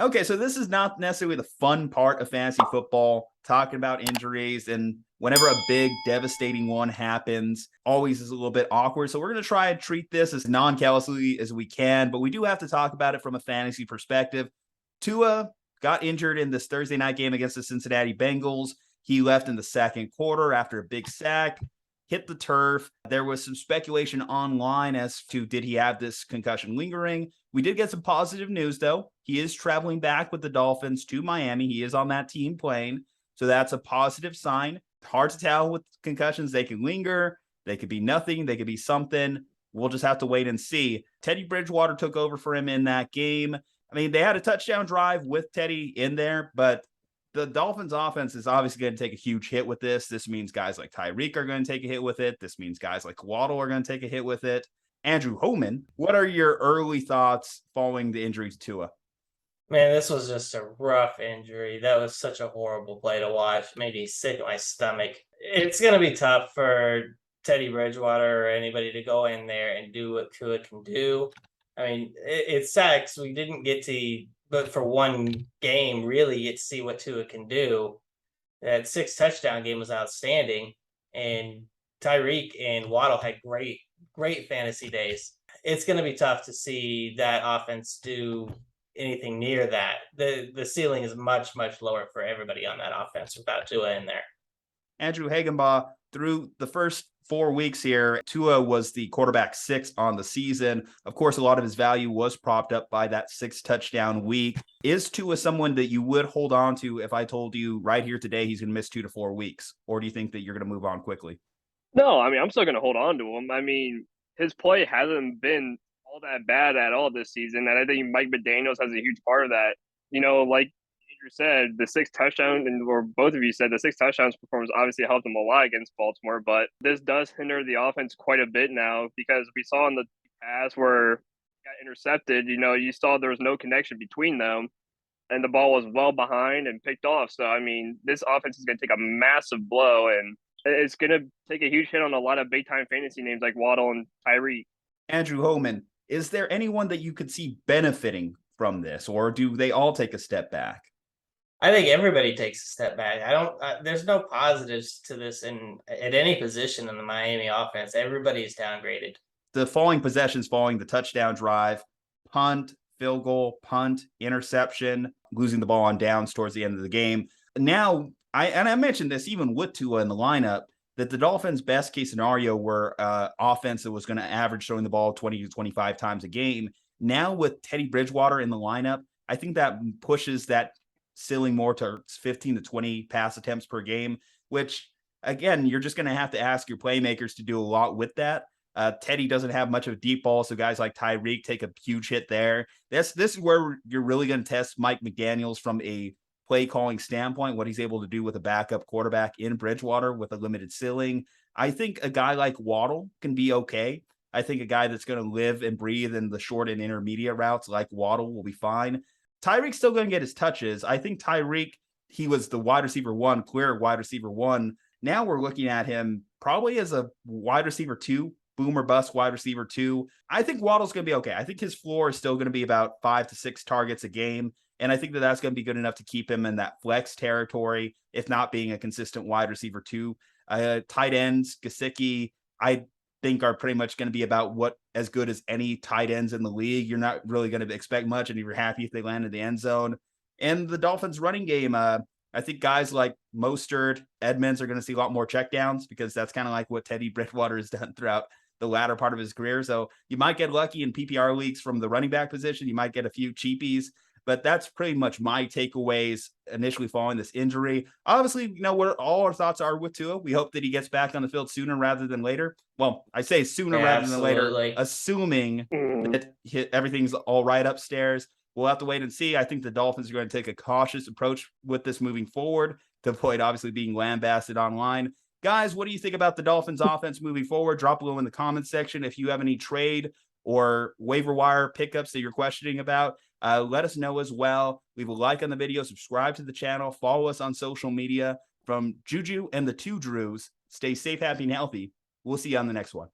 Okay, so this is not necessarily the fun part of fantasy football, talking about injuries. And whenever a big, devastating one happens, always is a little bit awkward. So we're going to try and treat this as non-callously as we can, but we do have to talk about it from a fantasy perspective. Tua got injured in this Thursday night game against the Cincinnati Bengals. He left in the second quarter after a big sack, hit the turf. There was some speculation online as to did he have this concussion lingering. We did get some positive news, though. He is traveling back with the Dolphins to Miami. He is on that team playing. So that's a positive sign. Hard to tell with concussions. They can linger. They could be nothing. They could be something. We'll just have to wait and see. Teddy Bridgewater took over for him in that game. I mean, they had a touchdown drive with Teddy in there, but the Dolphins offense is obviously going to take a huge hit with this. This means guys like Tyreek are going to take a hit with it. This means guys like Waddle are going to take a hit with it. Andrew Hohman, what are your early thoughts following the injury to Tua? Man, this was just a rough injury. That was such a horrible play to watch. Made me sick at my stomach. It's going to be tough for Teddy Bridgewater or anybody to go in there and do what Tua can do. I mean, it sucks. We didn't get to, but for one game, really get to see what Tua can do. That 6 touchdown game was outstanding. And Tyreek and Waddle had great fantasy days. It's going to be tough to see that offense do anything near that. The ceiling is much lower for everybody on that offense without Tua in there. Andrew Hagenbaugh, through the first 4 weeks here, Tua was the quarterback 6 on the season. Of course, a lot of his value was propped up by that 6 touchdown week. Is Tua someone that you would hold on to if I told you right here today he's going to miss 2 to 4 weeks? Or do you think that you're going to move on quickly? No, I mean, I'm still going to hold on to him. I mean, his play hasn't been all that bad at all this season, and I think Mike McDaniels has a huge part of that. Like Andrew said, the 6 touchdowns, or both of you said, the 6 touchdowns performance obviously helped him a lot against Baltimore, but this does hinder the offense quite a bit now because we saw in the pass where it got intercepted, you saw there was no connection between them, and the ball was well behind and picked off. So, I mean, this offense is going to take a massive blow, and it's going to take a huge hit on a lot of big-time fantasy names like Waddle and Tyreek. Andrew Hohman, is there anyone that you could see benefiting from this, or do they all take a step back? I think everybody takes a step back. There's no positives to this at any position in the Miami offense. Everybody is downgraded. The falling possessions following the touchdown drive, punt, field goal, punt, interception, losing the ball on downs towards the end of the game. Now, I mentioned this even with Tua in the lineup, that the Dolphins' best case scenario were offense that was going to average throwing the ball 20 to 25 times a game. Now with Teddy Bridgewater in the lineup, I think that pushes that ceiling more to 15 to 20 pass attempts per game, which, again, you're just going to have to ask your playmakers to do a lot with that. Teddy doesn't have much of a deep ball, so guys like Tyreek take a huge hit there. This is where you're really going to test Mike McDaniels from a play calling standpoint, what he's able to do with a backup quarterback in Bridgewater with a limited ceiling. I think a guy like Waddle can be okay. I think a guy that's going to live and breathe in the short and intermediate routes like Waddle will be fine. Tyreek's still going to get his touches. I think Tyreek, he was the wide receiver 1, clear wide receiver 1. Now we're looking at him probably as a wide receiver 2, boom or bust wide receiver 2. I think Waddle's going to be okay. I think his floor is still going to be about 5 to 6 targets a game. And I think that that's going to be good enough to keep him in that flex territory, if not being a consistent wide receiver 2. Tight ends, Gesicki, I think are pretty much going to be about as good as any tight ends in the league. You're not really going to expect much, and you're happy if they land in the end zone. And the Dolphins running game, I think guys like Mostert, Edmonds are going to see a lot more checkdowns because that's kind of like what Teddy Bridgewater has done throughout the latter part of his career. So you might get lucky in PPR leagues from the running back position. You might get a few cheapies, but that's pretty much my takeaways initially following this injury. Obviously, what all our thoughts are with Tua. We hope that he gets back on the field sooner rather than later. Well, I say sooner rather than later, assuming that everything's all right upstairs. We'll have to wait and see. I think the Dolphins are going to take a cautious approach with this moving forward to avoid obviously being lambasted online. Guys, what do you think about the Dolphins offense moving forward? Drop below in the comments section if you have any trade or waiver wire pickups that you're questioning about. Let us know as well. Leave a like on the video, subscribe to the channel, follow us on social media. From Ju-Ju and the 2 Drews, stay safe, happy, and healthy. We'll see you on the next one.